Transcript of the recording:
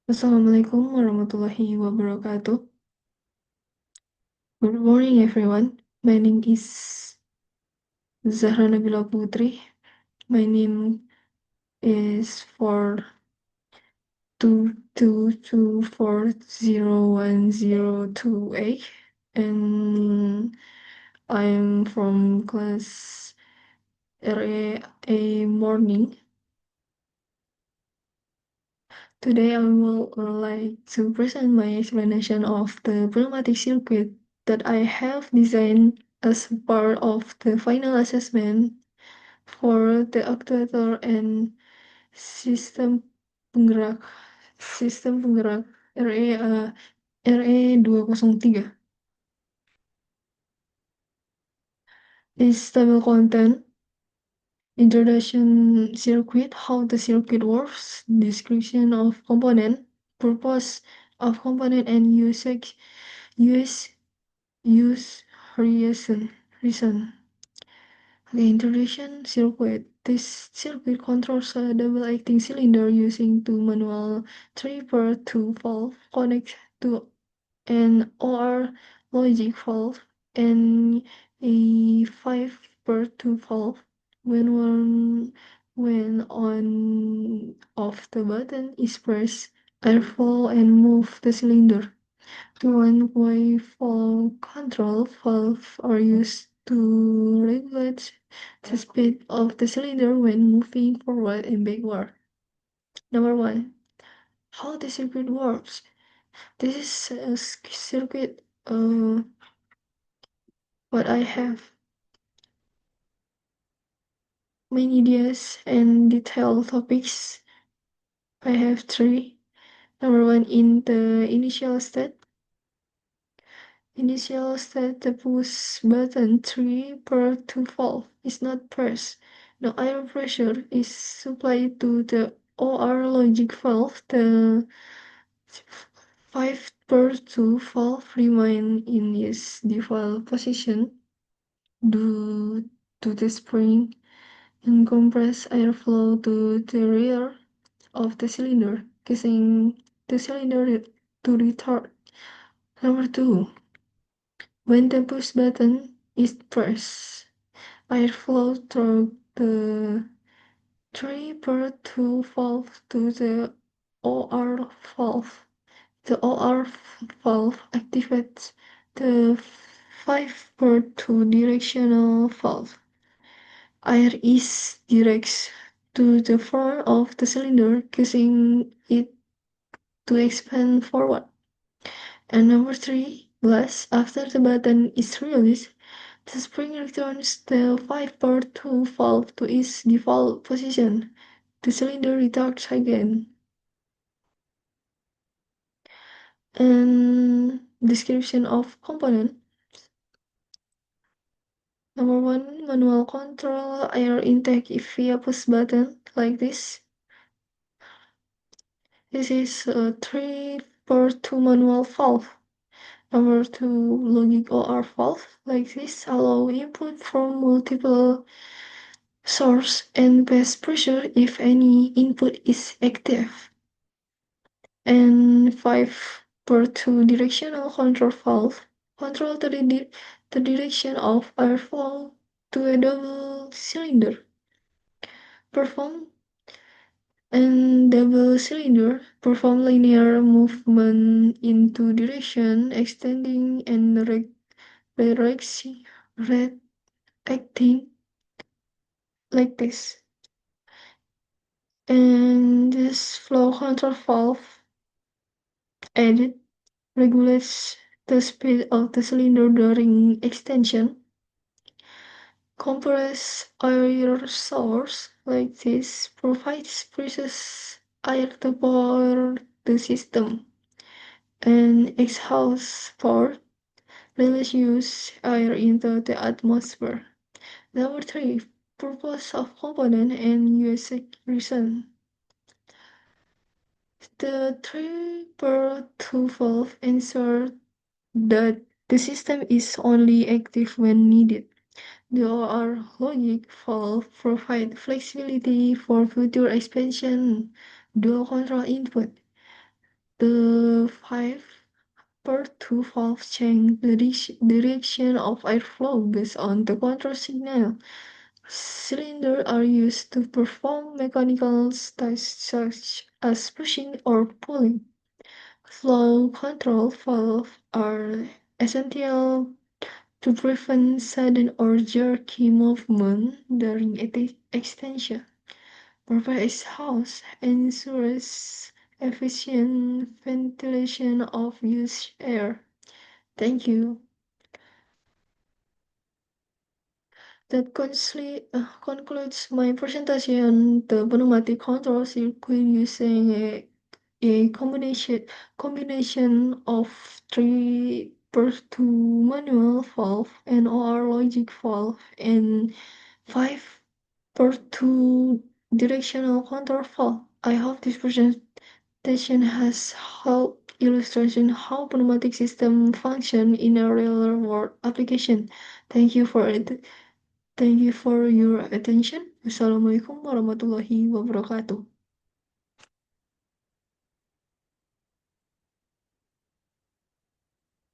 Assalamualaikum warahmatullahi wabarakatuh. Good morning, everyone. My name is Zahra Nabila Putri. My name is 4222401028, and I'm from class RA Morning. Today, I will like to present my explanation of the pneumatic circuit that I have designed as part of the final assessment for the actuator and sistem penggerak sistem penggerak RE 203. This table content introduction circuit, how the circuit works, description of component, purpose of component, and use use reason. The introduction circuit. This circuit controls a double-acting cylinder using two manual 3/2 valve connect to an OR logic valve and a 5/2 valve. When on off the button is pressed, airflow and move the cylinder. One-way flow control valves are used to regulate the speed of the cylinder when moving forward and backward. Number one, how the circuit works. This is a circuit. What I have many ideas and detailed topics. I have three. Number one, in the initial state. The push button 3/2 valve is not pressed. No air pressure is supplied to the OR logic valve. The 5/2 valve remains in its default position due to the spring and compressed airflow to the rear of the cylinder, causing the cylinder to retard. Number two, when the push button is pressed, air flows through the 3/2 valve to the OR valve. The OR valve activates the 5/2 directional valve. Air is directed to the front of the cylinder, causing it to expand forward. And number three, last, after the button is released, the spring returns the 5/2 valve to its default position. The cylinder retards again. And description of component. Number one, manual control air intake via push button like this. This is a 3/2 manual valve. Number two, logic OR valve like this, allow input from multiple source and pass pressure if any input is active. And 5/2 directional control valve control the direction of airflow to a double cylinder. Perform double cylinder perform linear movement in two direction, extending and reacting like this. And this flow control valve added regulates the speed of the cylinder during extension. Compressed air source like this provides precious air to power the system. And exhaust port releases air into the atmosphere. Number three, purpose of component and use reason. The 3/2 valve ensures that the system is only active when needed. The OR logic valve provides flexibility for future expansion, dual control input. The 5/2 valves change the direction of airflow based on the control signal. Cylinders are used to perform mechanical tasks such as pushing or pulling. Flow control valves are essential to prevent sudden or jerky movement during extension. Proper exhaust ensures efficient ventilation of used air. Thank you. That concludes my presentation on the pneumatic control circuit using a combination of 3/2 manual valve and OR logic valve and 5/2 directional control valve. I hope this presentation has helped illustration how pneumatic system function in a real world application. Thank you for it. Thank you for your attention. Wassalamualaikum warahmatullahi wabarakatuh.